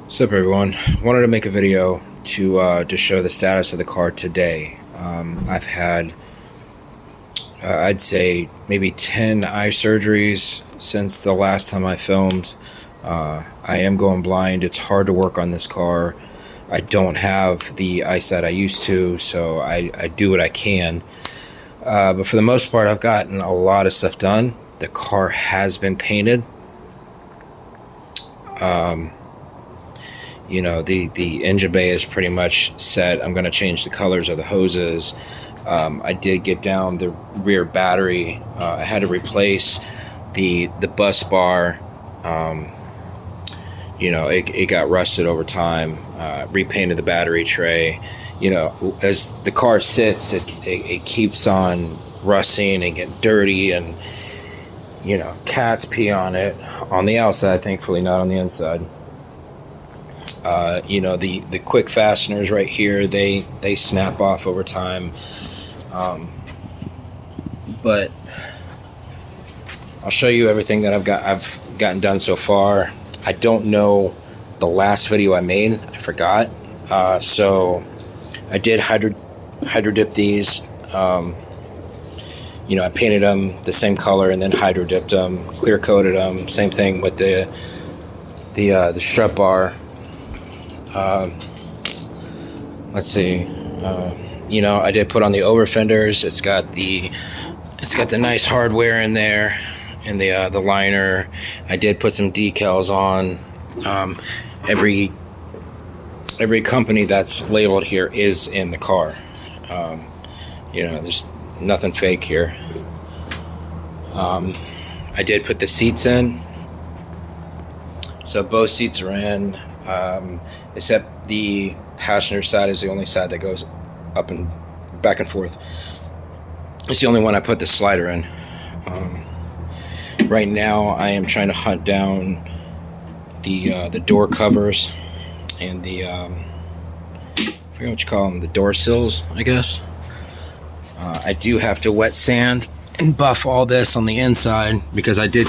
What's up, everyone? Wanted to make a video to show the status of the car today. I've had, I'd say, maybe 10 eye surgeries since the last time I filmed. I am going blind. It's hard to work on this car. I don't have the eyesight I used to, so I do what I can. But for the most part, I've gotten a lot of stuff done. The car has been painted. You know, the engine bay is pretty much set. I'm going to change the colors of the hoses. I did get down the rear battery. I had to replace the bus bar. You know, it got rusted over time. Repainted the battery tray. You know, as the car sits, it keeps on rusting and getting dirty, and you know, cats pee on it on the outside. Thankfully, not on the inside. You know, the quick fasteners right here, they snap off over time. But I'll show you everything that I've gotten done so far. I don't know the last video I made. I forgot. So I did hydro dip these. You know, I painted them the same color and then hydro dipped them, clear coated them. Same thing with the strut bar. Let's see. You know, I did put on the over fenders. It's got the nice hardware in there, and the liner. I did put some decals on. Every company that's labeled here is in the car. You know, there's nothing fake here. I did put the seats in, so both seats are in. Except the passenger side is the only side that goes up and back and forth. It's the only one I put the slider in. Right now I am trying to hunt down the door covers and the I forget what you call them, the door sills, I guess. I do have to wet sand and buff all this on the inside because I took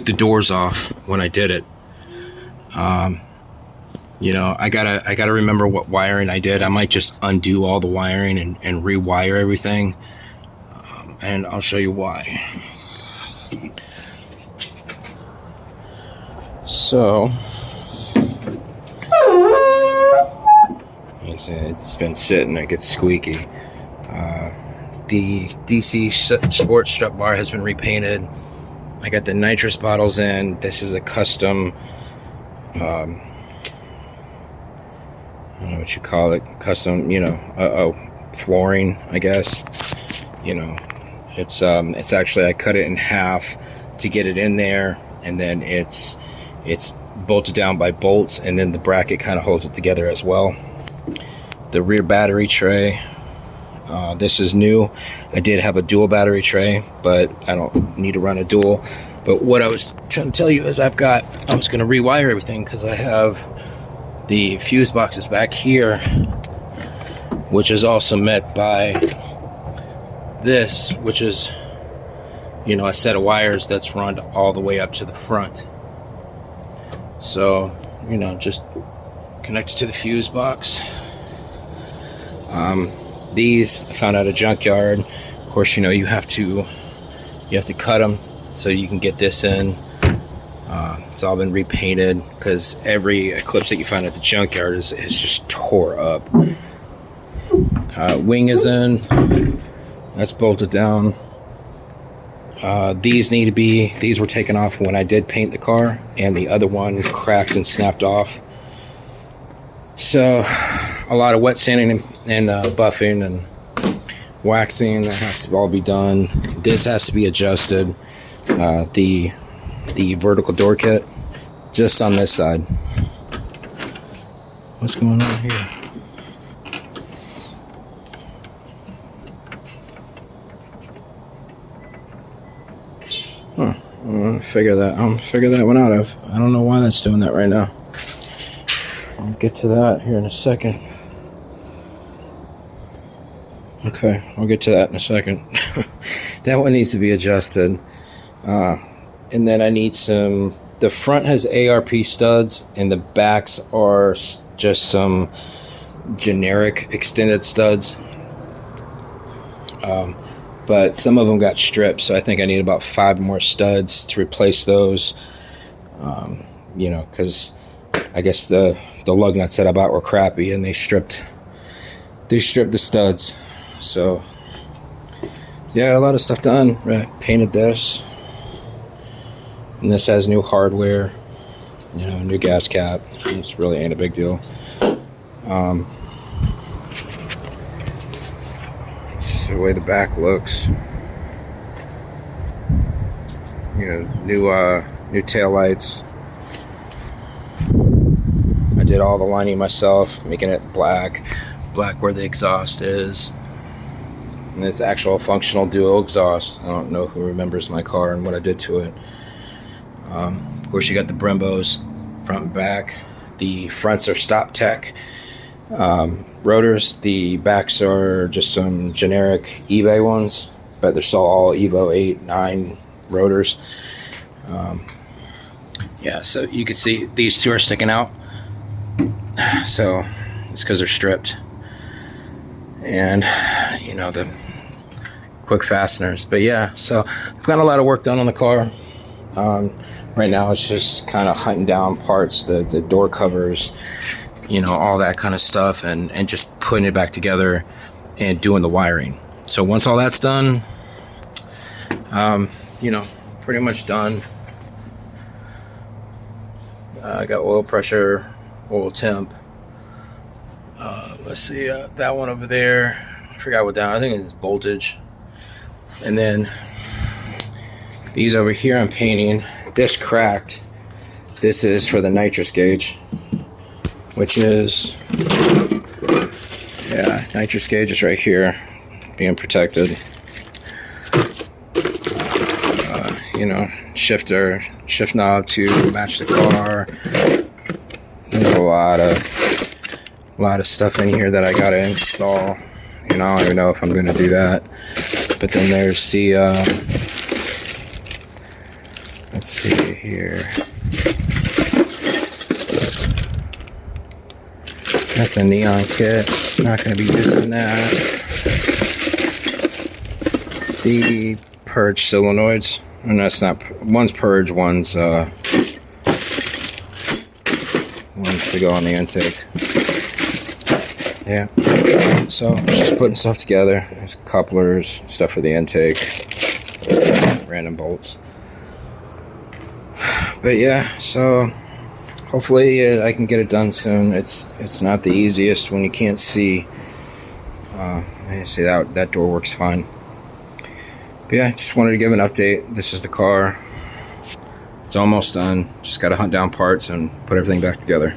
the doors off when I did it. You know, I gotta remember what wiring I did. I might just undo all the wiring and rewire everything, and I'll show you why. So it's been sitting. It gets squeaky. The DC Sport strut bar has been repainted. I got the nitrous bottles in. This is a custom, I don't know what you call it, custom, you know, flooring, I guess. You know, it's actually, I cut it in half to get it in there, and then it's bolted down by bolts, and then the bracket kind of holds it together as well. The rear battery tray, this is new. I did have a dual battery tray, but I don't need to run a dual. But what I was trying to tell you is I was going to rewire everything because I have the fuse boxes back here, which is also met by this, which is, you know, a set of wires that's run all the way up to the front. So, you know, just connected to the fuse box. These I found at a junkyard. Of course, you know, you have to cut them so you can get this in. It's all been repainted because every Eclipse that you find at the junkyard is just tore up. Wing is in. That's bolted down. These were taken off when I did paint the car, and the other one cracked and snapped off. So a lot of wet sanding and buffing and waxing that has to all be done. This has to be adjusted. The vertical door kit just on this side. What's going on here? Huh. I'm gonna figure that one out. I don't know why that's doing that right now. I'll get to that here in a second. Okay, I'll get to that in a second. That one needs to be adjusted. And then I need some, the front has ARP studs and the backs are just some generic extended studs. But some of them got stripped, so I think I need about 5 more studs to replace those. You know, because I guess the lug nuts that I bought were crappy, and they stripped the studs. So yeah, a lot of stuff done. I painted this, and this has new hardware. You know, new gas cap. It really ain't a big deal. This is the way the back looks. You know, new tail lights. I did all the lining myself, making it black where the exhaust is. And it's actual functional dual exhaust. I don't know who remembers my car and what I did to it. Of course, you got the Brembos front and back. The fronts are Stop Tech rotors. The backs are just some generic eBay ones, but they're still all Evo 8, 9 rotors. Yeah, so you can see these two are sticking out. So it's because they're stripped. And, you know, the quick fasteners. But yeah, so I've got a lot of work done on the car. Right now it's just kind of hunting down parts, the door covers, you know, all that kind of stuff, and just putting it back together and doing the wiring. So once all that's done, you know, pretty much done. I got oil pressure, oil temp. Let's see, that one over there, I forgot what that, I think it's voltage. And then these over here I'm painting. This cracked. This is for the nitrous gauge, which is, yeah, nitrous gauge is right here, being protected. You know, shift knob to match the car. There's a lot of stuff in here that I gotta install. You know, I don't even know if I'm gonna do that. But then there's the let's see here. That's a neon kit. Not gonna be using that. The purge solenoids. And that's not, one's purge, one's to go on the intake. Yeah, so just putting stuff together. There's couplers, stuff for the intake, random bolts. But yeah, so hopefully I can get it done soon. It's not the easiest when you can't see. You see that door works fine. But yeah, just wanted to give an update. This is the car. It's almost done. Just got to hunt down parts and put everything back together.